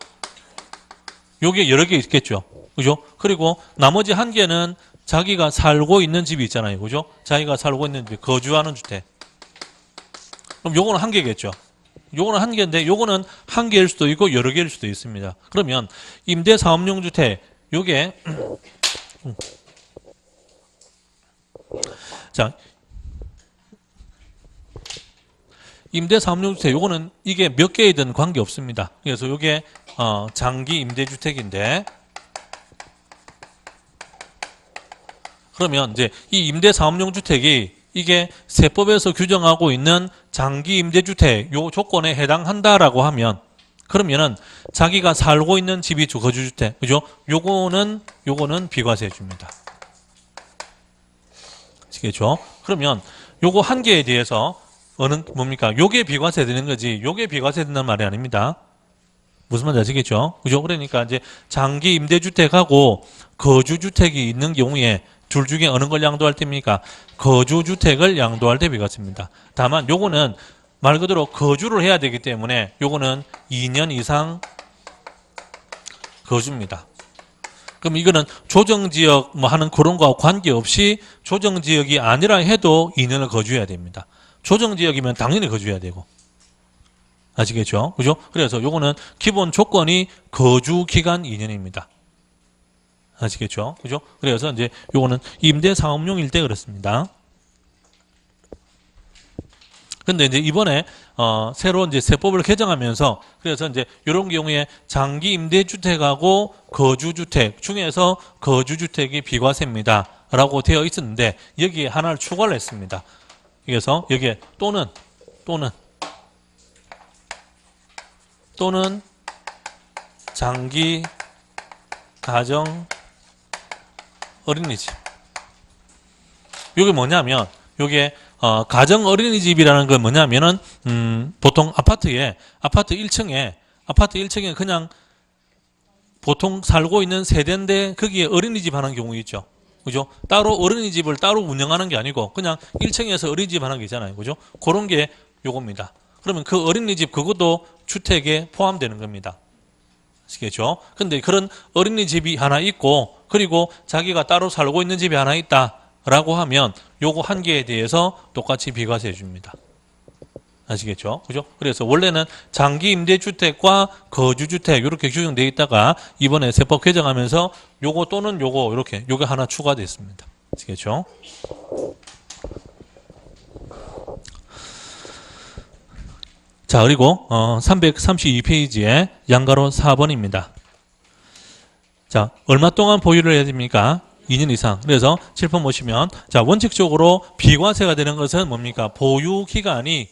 요게 여러 개 있겠죠. 그죠? 그리고 나머지 한 개는 자기가 살고 있는 집이 있잖아요. 그죠? 자기가 살고 있는 집, 거주하는 주택. 그럼 요거는 한 개겠죠. 요거는 한 개인데 요거는 한 개일 수도 있고 여러 개일 수도 있습니다. 그러면 임대사업용 주택 요게 자, 임대사업용 주택 요거는 이게 몇 개이든 관계없습니다. 그래서 요게 장기 임대주택인데, 그러면 이제 이 임대사업용 주택이 이게 세법에서 규정하고 있는 장기 임대주택 요 조건에 해당한다라고 하면, 그러면은 자기가 살고 있는 집이 거주주택, 그죠? 요거는 비과세 줍니다. 아시겠죠? 그러면 요거 한 개에 대해서 뭡니까? 요게 비과세 되는 거지, 요게 비과세 된다는 말이 아닙니다. 무슨 말인지 아시겠죠? 그죠? 그러니까 이제 장기 임대주택하고 거주주택이 있는 경우에 둘 중에 어느 걸 양도할 때입니까? 거주주택을 양도할 때 비과세입니다. 다만 요거는 말 그대로 거주를 해야 되기 때문에 요거는 2년 이상 거주입니다. 그럼 이거는 조정지역 뭐 하는 그런 거와 관계없이 조정지역이 아니라 해도 2년을 거주해야 됩니다. 조정지역이면 당연히 거주해야 되고. 아시겠죠? 그죠? 그래서 요거는 기본 조건이 거주기간 2년입니다. 아시겠죠? 그죠? 그래서 이제 요거는 임대사업용일 때 그렇습니다. 근데 이제 이번에 새로 이제 세법을 개정하면서, 그래서 이제 이런 경우에 장기 임대주택하고 거주주택 중에서 거주주택이 비과세입니다라고 되어 있었는데 여기에 하나를 추가를 했습니다. 그래서 여기에 또는 장기 가정 어린이집. 이게 뭐냐면, 요게 가정 어린이집이라는 건 뭐냐면은 보통 아파트 1층에 그냥 보통 살고 있는 세대인데 거기에 어린이집 하는 경우 있죠. 그죠? 따로 어린이집을 따로 운영하는 게 아니고 그냥 1층에서 어린이집 하는 게 있잖아요. 그죠? 그런 게 요겁니다. 그러면 그 어린이집 그것도 주택에 포함되는 겁니다. 아시겠죠? 근데 그런 어린이집이 하나 있고 그리고 자기가 따로 살고 있는 집이 하나 있다라고 하면 요거 한 개에 대해서 똑같이 비과세 줍니다. 아시겠죠? 그죠? 그래서 원래는 장기 임대주택과 거주주택 이렇게 규정되어 있다가 이번에 세법 개정하면서 요거 또는 요거 이렇게 요게 하나 추가됐습니다. 아시겠죠? 자, 그리고 332페이지에 양가로 4번입니다. 자, 얼마 동안 보유를 해야 됩니까? 2년 이상. 그래서 7번 보시면 자, 원칙적으로 비과세가 되는 것은 뭡니까? 보유기간이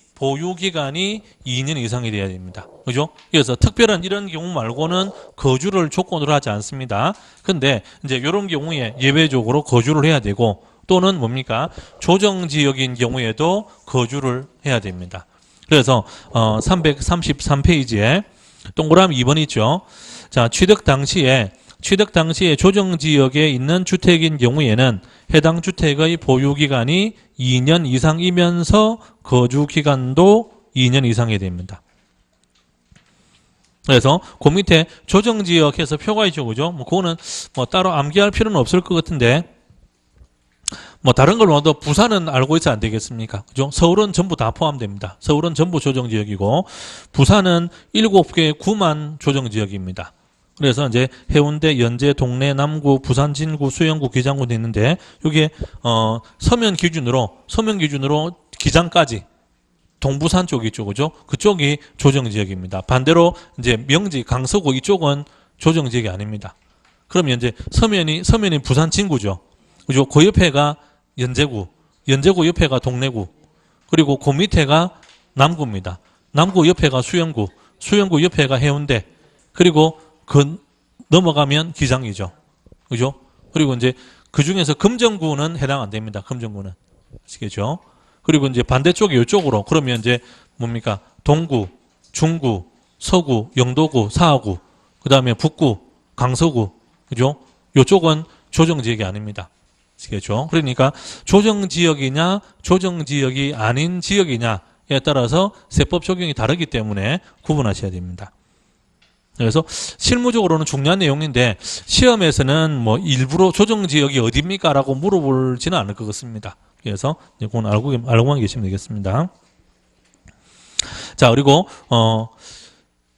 2년 이상이 돼야 됩니다. 그죠? 그래서 특별한 이런 경우 말고는 거주를 조건으로 하지 않습니다. 근데 이제 이런 경우에 예외적으로 거주를 해야 되고 또는 뭡니까? 조정지역인 경우에도 거주를 해야 됩니다. 그래서 333페이지에 동그라미 2번 있죠. 자, 취득 당시에 조정지역에 있는 주택인 경우에는 해당 주택의 보유기간이 2년 이상이면서 거주기간도 2년 이상이 됩니다. 그래서 그 밑에 조정지역에서 표가 있죠. 그죠? 그거는 따로 암기할 필요는 없을 것 같은데 다른 걸 봐도 부산은 알고 있어야 안 되겠습니까? 그죠? 서울은 전부 다 포함됩니다. 서울은 전부 조정지역이고 부산은 7개 구만 조정지역입니다. 그래서 이제 해운대, 연제, 동래, 남구, 부산, 진구, 수영구, 기장구도 있는데 여기에 서면 기준으로 기장까지 동부산 쪽이 있죠, 그죠? 그쪽이 조정지역입니다. 반대로 이제 명지, 강서구 이쪽은 조정지역이 아닙니다. 그러면 이제 서면이 부산 진구죠, 그죠? 그 옆에가 연제구 옆에가 동래구, 그리고 그 밑에가 남구입니다. 남구 옆에가 수영구 옆에가 해운대, 그리고 그 넘어가면 기장이죠. 그죠? 그리고 이제 그 중에서 금정구는 해당 안 됩니다. 금정구는. 아시겠죠? 그리고 이제 반대쪽이 이쪽으로 그러면 이제 뭡니까? 동구, 중구, 서구, 영도구, 사하구, 그다음에 북구, 강서구. 그죠? 이쪽은 조정지역이 아닙니다. 아시겠죠? 그러니까 조정지역이냐 조정지역이 아닌 지역이냐에 따라서 세법 적용이 다르기 때문에 구분하셔야 됩니다. 그래서 실무적으로는 중요한 내용인데 시험에서는 일부러 조정지역이 어디입니까? 라고 물어보지는 않을 것 같습니다. 그래서 이건 알고만 계시면 되겠습니다. 자, 그리고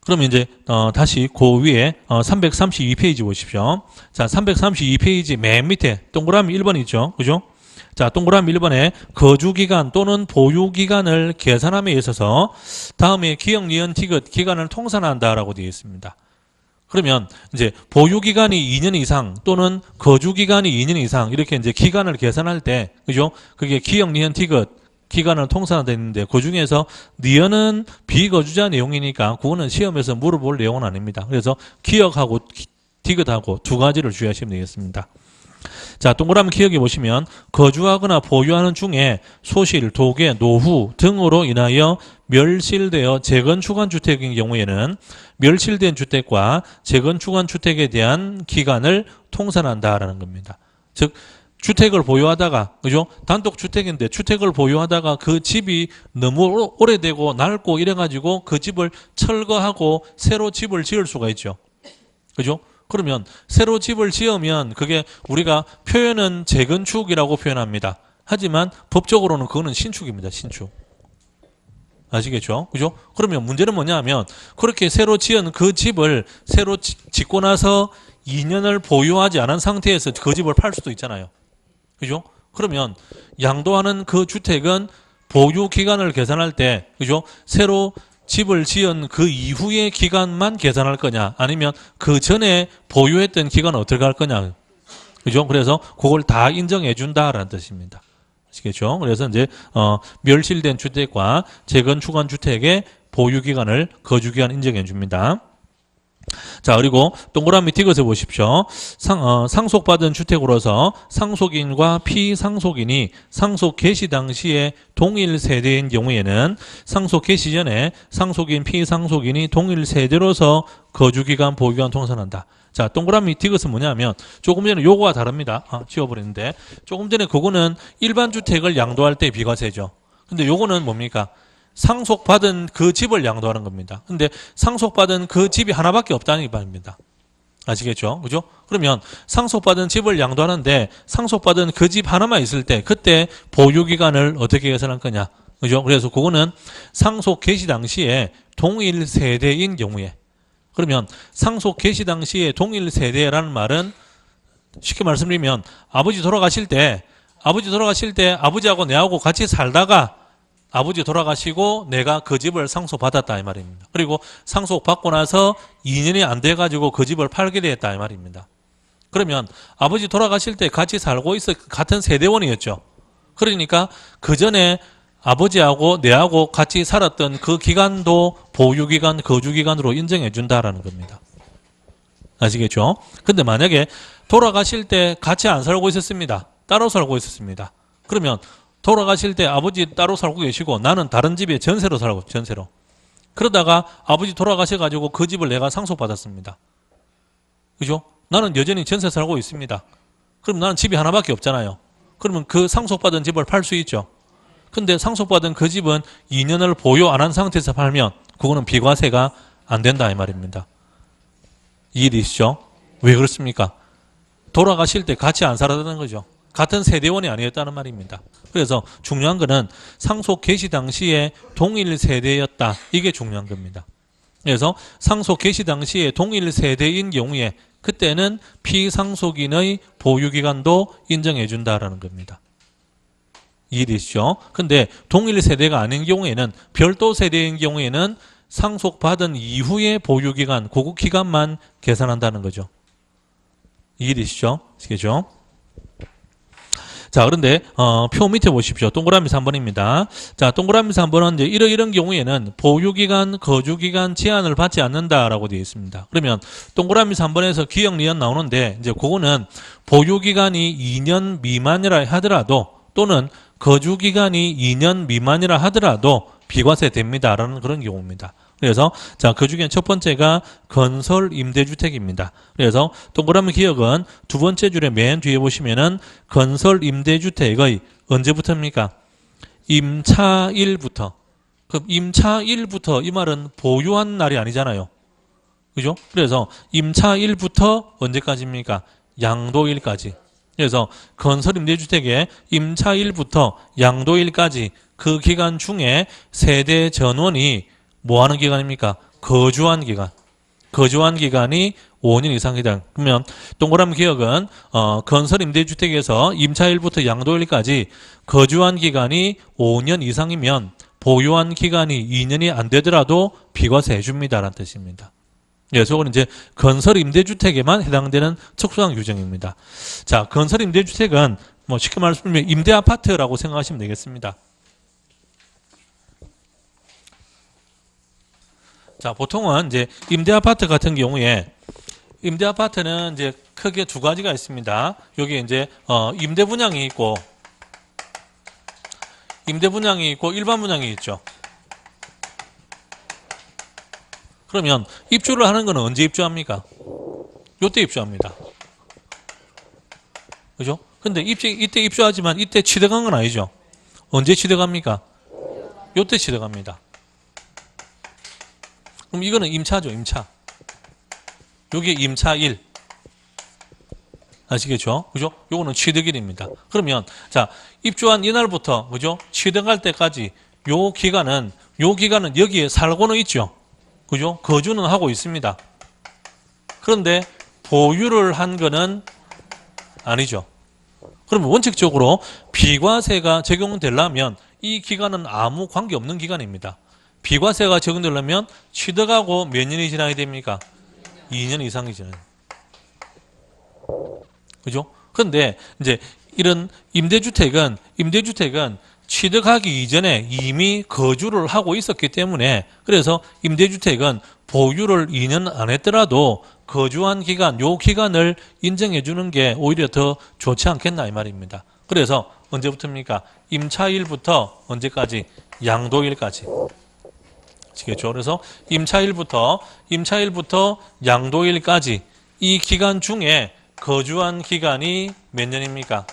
그러면 이제 다시 그 위에 332페이지 보십시오. 자, 332페이지 맨 밑에 동그라미 1번 있죠. 그죠? 자, 동그라미 1번에 거주기간 또는 보유기간을 계산함에 있어서 다음에 기억, 니은, 티귿 기간을 통산한다라고 되어 있습니다. 그러면 이제 보유기간이 2년 이상 또는 거주기간이 2년 이상 이렇게 이제 기간을 계산할 때, 그죠? 그게 기억, 니은, 티귿 기간을 통산한다 했는데 그 중에서 니은은 비거주자 내용이니까 그거는 시험에서 물어볼 내용은 아닙니다. 그래서 기억하고 티귿하고 두 가지를 주의하시면 되겠습니다. 자, 동그라미 기억해 보시면 거주하거나 보유하는 중에 소실, 도계, 노후 등으로 인하여 멸실되어 재건축한 주택인 경우에는 멸실된 주택과 재건축한 주택에 대한 기간을 통산한다라는 겁니다. 즉 주택을 보유하다가, 그죠? 단독 주택인데 주택을 보유하다가 그 집이 너무 오래되고 낡고 이래가지고 그 집을 철거하고 새로 집을 지을 수가 있죠. 그죠? 그러면 새로 집을 지으면 그게 우리가 표현은 재건축이라고 표현합니다. 하지만 법적으로는 그거는 신축입니다. 신축. 아시겠죠? 그죠? 그러면 문제는 뭐냐면 그렇게 새로 지은 그 집을 새로 짓고 나서 2년을 보유하지 않은 상태에서 그 집을 팔 수도 있잖아요. 그죠? 그러면 양도하는 그 주택은 보유 기간을 계산할 때, 그죠? 새로 집을 지은 그 이후의 기간만 계산할 거냐, 아니면 그 전에 보유했던 기간은 어떻게 할 거냐, 그죠? 그래서 그걸 다 인정해 준다라는 뜻입니다. 아시겠죠? 그래서 이제 멸실된 주택과 재건축한 주택의 보유 기간을 거주 기간 인정해 줍니다. 자, 그리고 동그라미 티귿을 보십시오. 상속받은 주택으로서 상속인과 피상속인이 상속 개시 당시에 동일 세대인 경우에는 상속 개시 전에 상속인, 피상속인이 동일 세대로서 거주기간, 보유기간 통산한다. 자, 동그라미 티귿은 뭐냐면 조금 전에 요거와 다릅니다. 지워버렸는데 조금 전에 그거는 일반 주택을 양도할 때 비과세죠. 근데 요거는 뭡니까? 상속받은 그 집을 양도하는 겁니다. 근데 상속받은 그 집이 하나밖에 없다는 말입니다. 아시겠죠? 그죠? 그러면 상속받은 집을 양도하는데 상속받은 그 집 하나만 있을 때 그때 보유기간을 어떻게 계산할 거냐? 그죠? 그래서 그거는 상속 개시 당시에 동일 세대인 경우에, 그러면 상속 개시 당시에 동일 세대라는 말은 쉽게 말씀드리면 아버지 돌아가실 때 아버지하고 내하고 같이 살다가 아버지 돌아가시고 내가 그 집을 상속받았다 이 말입니다. 그리고 상속받고 나서 2년이 안 돼가지고 그 집을 팔게 됐다 이 말입니다. 그러면 아버지 돌아가실 때 같이 살고 있어 같은 세대원이었죠. 그러니까 그 전에 아버지하고 내하고 같이 살았던 그 기간도 보유기간, 거주기간으로 인정해 준다라는 겁니다. 아시겠죠? 근데 만약에 돌아가실 때 같이 안 살고 있었습니다. 따로 살고 있었습니다. 그러면 돌아가실 때 아버지 따로 살고 계시고 나는 다른 집에 전세로 살고, 전세로. 그러다가 아버지 돌아가셔가지고 그 집을 내가 상속받았습니다. 그죠? 나는 여전히 전세 살고 있습니다. 그럼 나는 집이 하나밖에 없잖아요. 그러면 그 상속받은 집을 팔 수 있죠. 근데 상속받은 그 집은 2년을 보유 안 한 상태에서 팔면 그거는 비과세가 안 된다 이 말입니다. 이해되시죠? 왜 그렇습니까? 돌아가실 때 같이 안 살았다는 거죠. 같은 세대원이 아니었다는 말입니다. 그래서 중요한 거는 상속 개시 당시에 동일 세대였다. 이게 중요한 겁니다. 그래서 상속 개시 당시에 동일 세대인 경우에 그때는 피상속인의 보유기간도 인정해 준다라는 겁니다. 이해되시죠? 근데 동일 세대가 아닌 경우에는 별도 세대인 경우에는 상속받은 이후의 보유기간, 그 기간만 계산한다는 거죠. 이해되시죠? 아시겠죠? 자, 그런데 표 밑에 보십시오. 동그라미 3번입니다. 자, 동그라미 3번은 이제 이런 경우에는 보유기간, 거주기간 제한을 받지 않는다라고 되어 있습니다. 그러면 동그라미 3번에서 기억 니은 나오는데 이제 그거는 보유기간이 2년 미만이라 하더라도 또는 거주기간이 2년 미만이라 하더라도 비과세 됩니다라는 그런 경우입니다. 그래서 자, 그 중에 첫 번째가 건설 임대주택입니다. 그래서 동그라미 기억은 두 번째 줄에 맨 뒤에 보시면은 건설 임대주택의 언제부터입니까? 임차일부터. 그럼 임차일부터 이 말은 보유한 날이 아니잖아요. 그죠? 그래서 임차일부터 언제까지입니까? 양도일까지. 그래서 건설 임대주택의 임차일부터 양도일까지 그 기간 중에 세대 전원이 뭐 하는 기간입니까? 거주한 기간. 거주한 기간이 5년 이상이다. 그러면 동그라미 기억은 건설 임대주택에서 임차일부터 양도일까지 거주한 기간이 5년 이상이면 보유한 기간이 2년이 안 되더라도 비과세 해줍니다라는 뜻입니다. 예, 저건 이제 건설 임대주택에만 해당되는 특수상 규정입니다. 자, 건설 임대주택은 뭐 쉽게 말씀드리면 임대 아파트라고 생각하시면 되겠습니다. 자, 보통은 이제 임대 아파트 같은 경우에 임대 아파트는 이제 크게 두 가지가 있습니다. 여기 이제 임대 분양이 있고 일반 분양이 있죠. 그러면 입주를 하는 건 언제 입주합니까? 요때 입주합니다. 그죠? 근데 이때 입주하지만 이때 취득한 건 아니죠. 언제 취득합니까? 요때 취득합니다. 그럼 이거는 임차죠, 임차. 요게 임차 1. 아시겠죠? 그죠? 요거는 취득일입니다. 그러면, 자, 입주한 이날부터, 그죠? 취득할 때까지 요 기간은 여기에 살고는 있죠. 그죠? 거주는 하고 있습니다. 그런데 보유를 한 거는 아니죠. 그러면 원칙적으로 비과세가 적용되려면 이 기간은 아무 관계없는 기간입니다. 비과세가 적용되려면 취득하고 몇 년이 지나야 됩니까? 2년 이상이 지나요. 그죠? 근데 이제 이런 임대주택은 취득하기 이전에 이미 거주를 하고 있었기 때문에 그래서 임대주택은 보유를 2년 안 했더라도 거주한 기간, 요 기간을 인정해 주는 게 오히려 더 좋지 않겠나 이 말입니다. 그래서 언제부터입니까? 임차일부터 언제까지? 양도일까지. 아시겠죠? 그래서 임차일부터 양도일까지 이 기간 중에 거주한 기간이 몇 년입니까?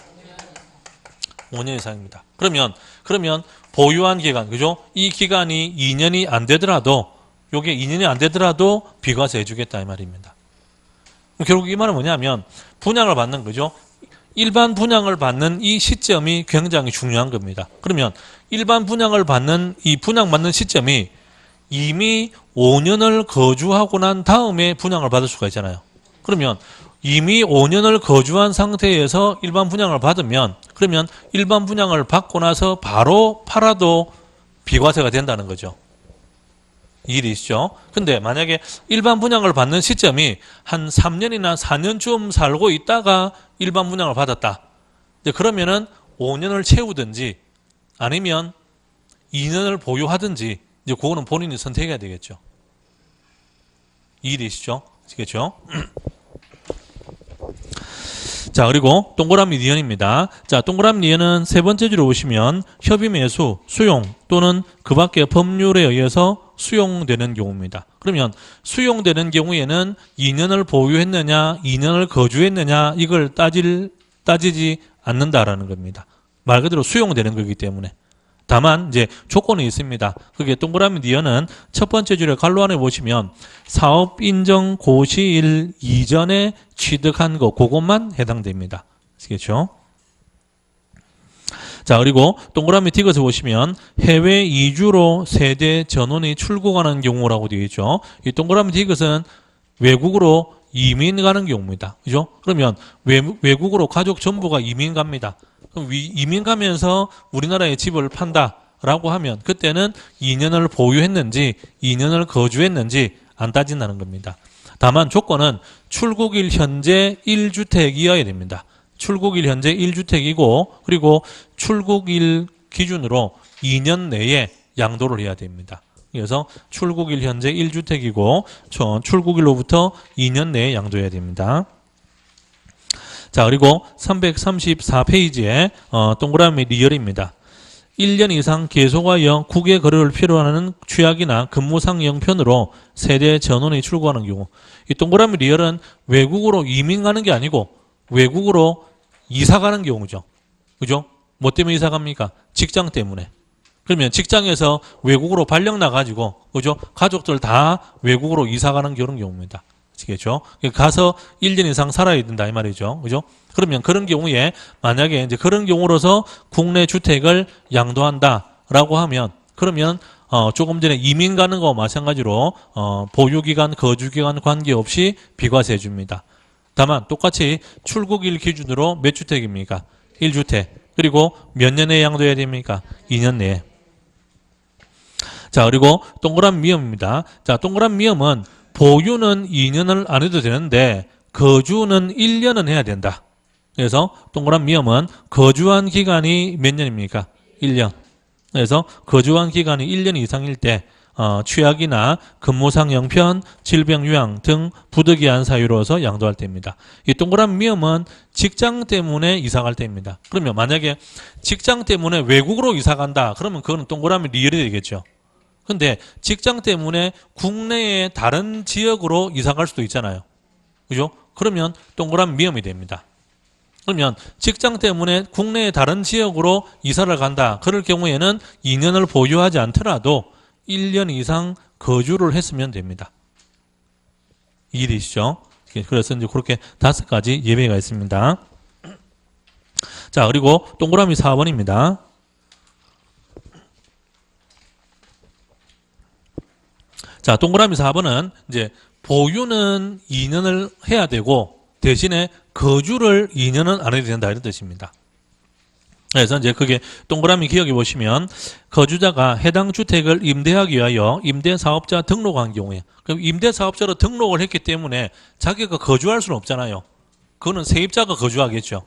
5년 이상입니다. 그러면 보유한 기간, 그죠? 이 기간이 2년이 안 되더라도 요게 2년이 안 되더라도 비과세 해주겠다 이 말입니다. 결국 이 말은 뭐냐면 분양을 받는 거죠. 일반 분양을 받는 이 시점이 굉장히 중요한 겁니다. 그러면 일반 분양을 받는 이 분양받는 시점이 이미 5년을 거주하고 난 다음에 분양을 받을 수가 있잖아요. 그러면 이미 5년을 거주한 상태에서 일반 분양을 받으면 그러면 일반 분양을 받고 나서 바로 팔아도 비과세가 된다는 거죠. 이해되시죠? 근데 만약에 일반 분양을 받는 시점이 한 3년이나 4년쯤 살고 있다가 일반 분양을 받았다. 이제 그러면은 5년을 채우든지 아니면 2년을 보유하든지 이제 그거는 본인이 선택해야 되겠죠. 이해되시죠? 아시겠죠? 자, 그리고 동그라미 니은입니다. 자, 동그라미 니은은 세 번째 줄을 보시면 협의 매수, 수용 또는 그 밖의 법률에 의해서 수용되는 경우입니다. 그러면 수용되는 경우에는 2년을 보유했느냐, 2년을 거주했느냐 이걸 따지지 않는다라는 겁니다. 말 그대로 수용되는 거기 때문에. 다만 이제 조건이 있습니다. 그게 동그라미 니은은 첫 번째 줄에 갈로 안에 보시면 사업 인정 고시일 이전에 취득한 거 그것만 해당됩니다. 아시겠죠? 자, 그리고 동그라미 틱에서 보시면 해외 이주로 세대 전원이 출국하는 경우라고 되어 있죠. 이 동그라미 틱은 외국으로 이민 가는 경우입니다. 그죠? 그러면 외국으로 가족 전부가 이민 갑니다. 그럼 이민 가면서 우리나라에 집을 판다라고 하면 그때는 2년을 보유했는지 2년을 거주했는지 안 따진다는 겁니다. 다만 조건은 출국일 현재 1주택이어야 됩니다. 출국일 현재 1주택이고 그리고 출국일 기준으로 2년 내에 양도를 해야 됩니다. 그래서 출국일 현재 1주택이고 출국일로부터 2년 내에 양도해야 됩니다. 자, 그리고 334페이지에 동그라미 리얼입니다. 1년 이상 계속하여 국외 거래를 필요로 하는 취약이나 근무상 형편으로 세대 전원이 출국하는 경우 이 동그라미 리얼은 외국으로 이민 가는 게 아니고 외국으로 이사 가는 경우죠. 그죠? 뭐 때문에 이사 갑니까? 직장 때문에. 그러면 직장에서 외국으로 발령 나가지고 그죠? 가족들 다 외국으로 이사 가는 그런 경우입니다. 아시겠죠? 가서 1년 이상 살아야 된다 이 말이죠. 그죠? 그러면 그런 경우에 만약에 이제 그런 경우로서 국내 주택을 양도한다라고 하면 그러면 조금 전에 이민 가는 거와 마찬가지로 보유기간, 거주기간 관계없이 비과세 줍니다. 다만 똑같이 출국일 기준으로 몇 주택입니까? 1주택. 그리고 몇 년에 양도해야 됩니까? 2년 내에. 자, 그리고 동그라미 미음입니다. 자, 동그라미 미음은 보유는 2년을 안 해도 되는데 거주는 1년은 해야 된다. 그래서 동그라미 미음은 거주한 기간이 몇 년입니까? 1년. 그래서 거주한 기간이 1년 이상일 때 취약이나 근무상 형편, 질병 유양 등 부득이한 사유로서 양도할 때입니다. 이 동그라미 미음은 직장 때문에 이사 갈 때입니다. 그러면 만약에 직장 때문에 외국으로 이사 간다. 그러면 그거는 동그라미 리얼이 되겠죠. 근데 직장 때문에 국내의 다른 지역으로 이사 갈 수도 있잖아요. 그죠? 그러면 동그라미 미음이 됩니다. 그러면 직장 때문에 국내의 다른 지역으로 이사를 간다. 그럴 경우에는 2년을 보유하지 않더라도 1년 이상 거주를 했으면 됩니다. 이해되시죠? 그래서 이제 그렇게 5가지 예외가 있습니다. 자, 그리고 동그라미 4번입니다. 자, 동그라미 4번은 이제 보유는 2년을 해야 되고 대신에 거주를 2년은 안 해도 된다 이런 뜻입니다. 그래서 이제 그게 동그라미 기억해 보시면 거주자가 해당 주택을 임대하기 위하여 임대사업자 등록한 경우에 그럼 임대사업자로 등록을 했기 때문에 자기가 거주할 수는 없잖아요. 그거는 세입자가 거주하겠죠.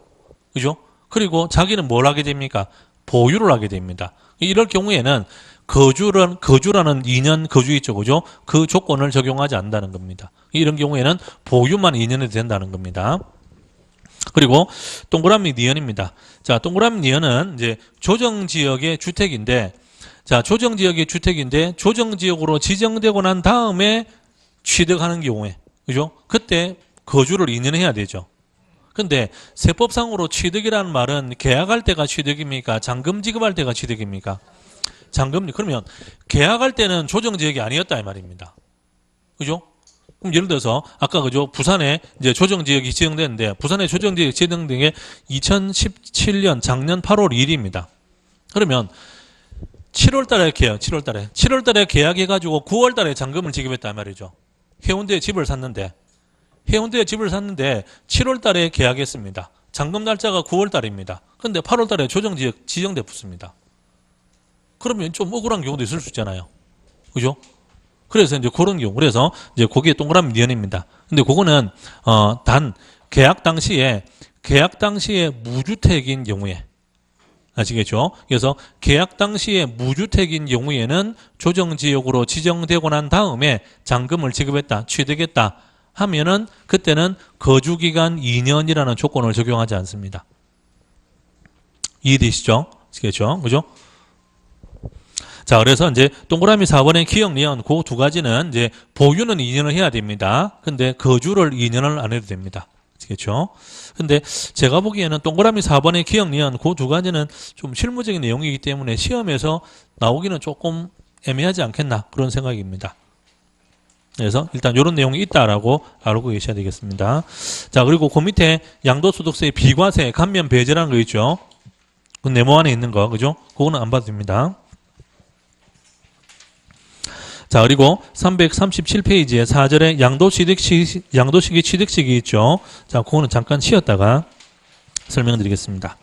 그죠? 그리고 자기는 뭘 하게 됩니까? 보유를 하게 됩니다. 이럴 경우에는 거주라는 2년 거주 있죠. 그죠? 그 조건을 적용하지 않는다는 겁니다. 이런 경우에는 보유만 2년이 된다는 겁니다. 그리고 동그라미 니은입니다. 자, 동그라미 니은은 이제 조정지역의 주택인데, 자, 조정지역의 주택인데, 조정지역으로 지정되고 난 다음에 취득하는 경우에, 그죠? 그때 거주를 2년 해야 되죠. 근데 세법상으로 취득이라는 말은 계약할 때가 취득입니까? 잔금 지급할 때가 취득입니까? 잔금, 그러면 계약할 때는 조정지역이 아니었다 이 말입니다. 그죠? 그럼 예를 들어서 아까 그죠? 부산에 이제 조정지역이 지정됐는데 부산에 조정지역이 지정된 게 2017년 작년 8월 2일입니다. 그러면 7월 달에 계약, 7월 달에 계약해가지고 9월 달에 잔금을 지급했단 말이죠. 해운대에 집을 샀는데 7월 달에 계약했습니다. 잔금 날짜가 9월 달입니다. 근데 8월 달에 조정지역 지정돼 붙습니다. 그러면 좀 억울한 경우도 있을 수 있잖아요. 그죠? 그래서 이제 그런 경우, 그래서 이제 거기에 동그라미 니은입니다. 근데 그거는, 단, 계약 당시에 무주택인 경우에, 아시겠죠? 그래서 계약 당시에 무주택인 경우에는 조정지역으로 지정되고 난 다음에 잔금을 지급했다, 취득했다 하면은 그때는 거주기간 2년이라는 조건을 적용하지 않습니다. 이해되시죠? 아시겠죠? 그죠? 자, 그래서 이제 동그라미 4번의 기억, 니은, 그 두 가지는 이제 보유는 2년을 해야 됩니다. 근데 거주를 2년을 안 해도 됩니다. 아시겠죠? 근데 제가 보기에는 동그라미 4번의 기억, 니은, 그 두 가지는 좀 실무적인 내용이기 때문에 시험에서 나오기는 조금 애매하지 않겠나 그런 생각입니다. 그래서 일단 이런 내용이 있다라고 알고 계셔야 되겠습니다. 자, 그리고 그 밑에 양도소득세의 비과세, 감면 배제라는 거 있죠? 그 네모 안에 있는 거, 그죠? 그거는 안 봐도 됩니다. 자, 그리고 337페이지에 4절에 양도시기 취득식이 있죠. 자, 그거는 잠깐 쉬었다가 설명드리겠습니다.